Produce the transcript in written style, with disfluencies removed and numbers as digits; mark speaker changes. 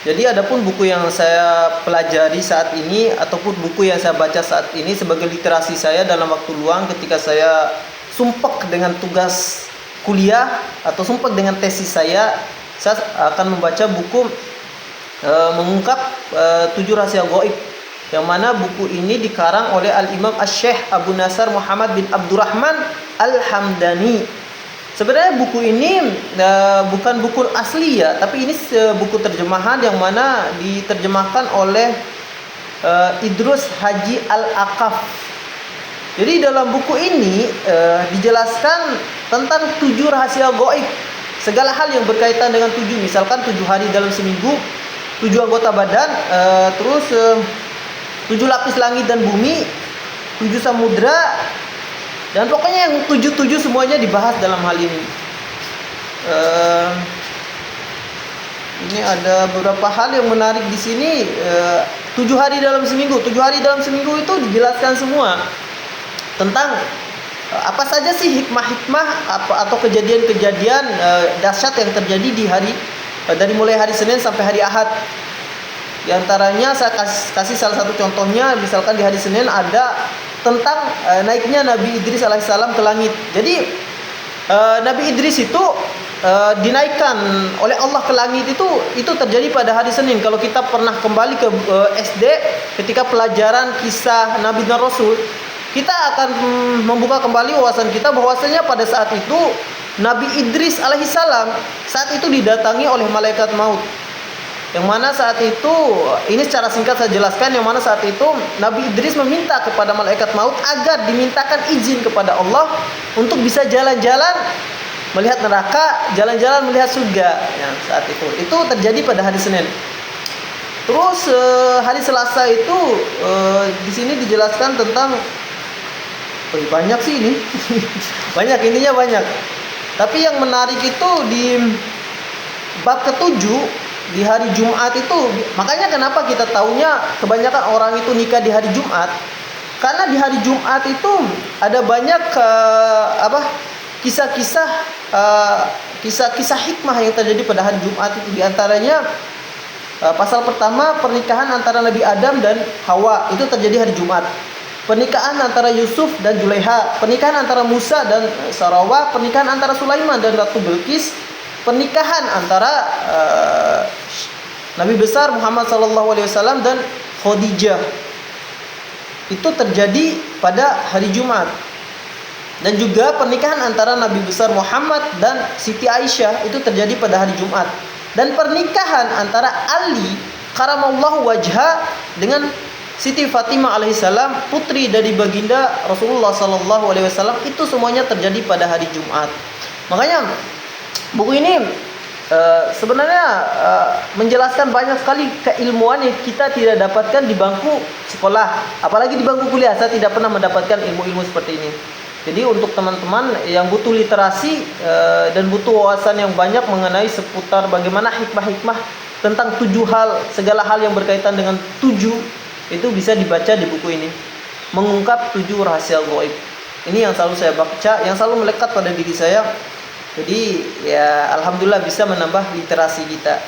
Speaker 1: Jadi adapun buku yang saya pelajari saat ini ataupun buku yang saya baca saat ini sebagai literasi saya dalam waktu luang ketika saya sumpek dengan tugas kuliah atau sumpek dengan tesis saya akan membaca buku mengungkap 7 rahasia gaib, yang mana buku ini dikarang oleh Al-Imam Asy-Syaikh Abu Nasr Muhammad bin Abdurrahman Al-Hamdani. Sebenarnya buku ini bukan buku asli ya, tapi ini buku terjemahan yang mana diterjemahkan oleh Idrus Haji Al-Aqaf. Jadi dalam buku ini dijelaskan tentang 7 rahasia gaib, segala hal yang berkaitan dengan 7, misalkan 7 hari dalam seminggu, 7 anggota badan, terus 7 lapis langit dan bumi, 7 samudra, dan pokoknya yang 7 semuanya dibahas dalam hal ini. Ini ada beberapa hal yang menarik di sini. 7 hari dalam seminggu, 7 hari dalam seminggu itu dijelaskan semua tentang apa saja sih hikmah-hikmah atau kejadian-kejadian dahsyat yang terjadi di hari dari mulai hari Senin sampai hari Ahad. Di antaranya saya kasih salah satu contohnya, misalkan di hari Senin ada tentang naiknya Nabi Idris alaihissalam ke langit. Jadi Nabi Idris itu dinaikkan oleh Allah ke langit itu terjadi pada hari Senin. Kalau kita pernah kembali ke SD ketika pelajaran kisah Nabi dan Rasul, kita akan membuka kembali wawasan kita bahwasanya pada saat itu Nabi Idris alaihissalam saat itu didatangi oleh malaikat maut. Yang mana saat itu, ini secara singkat saya jelaskan, yang mana saat itu Nabi Idris meminta kepada malaikat maut agar dimintakan izin kepada Allah untuk bisa jalan-jalan melihat neraka, jalan-jalan melihat surga. Ya, saat itu terjadi pada hari Senin. Terus hari Selasa itu di sini dijelaskan tentang banyak sih ini. Banyak, intinya banyak. Tapi yang menarik itu di bab ke-7 di hari Jumat itu, makanya kenapa kita taunya kebanyakan orang itu nikah di hari Jumat, karena di hari Jumat itu ada banyak kisah-kisah hikmah yang terjadi pada hari Jumat itu. Di antaranya pasal pertama, pernikahan antara Nabi Adam dan Hawa itu terjadi hari Jumat. Pernikahan antara Yusuf dan Julaiha, pernikahan antara Musa dan Sarawah, pernikahan antara Sulaiman dan Ratu Bilqis, pernikahan antara Nabi besar Muhammad SAW dan Khadijah itu terjadi pada hari Jumat. Dan juga pernikahan antara Nabi besar Muhammad dan Siti Aisyah itu terjadi pada hari Jumat. Dan pernikahan antara Ali karamallahu wajha dengan Siti Fatimah alaihissalam, putri dari baginda Rasulullah SAW, itu semuanya terjadi pada hari Jumat. Makanya buku ini sebenarnya menjelaskan banyak sekali keilmuan yang kita tidak dapatkan di bangku sekolah, apalagi di bangku kuliah. Saya tidak pernah mendapatkan ilmu-ilmu seperti ini. Jadi untuk teman-teman yang butuh literasi dan butuh wawasan yang banyak mengenai seputar bagaimana hikmah-hikmah tentang 7 hal, segala hal yang berkaitan dengan 7, itu bisa dibaca di buku ini, mengungkap 7 rahasia gaib. Ini yang selalu saya baca, yang selalu melekat pada diri saya. Jadi ya alhamdulillah bisa menambah literasi kita.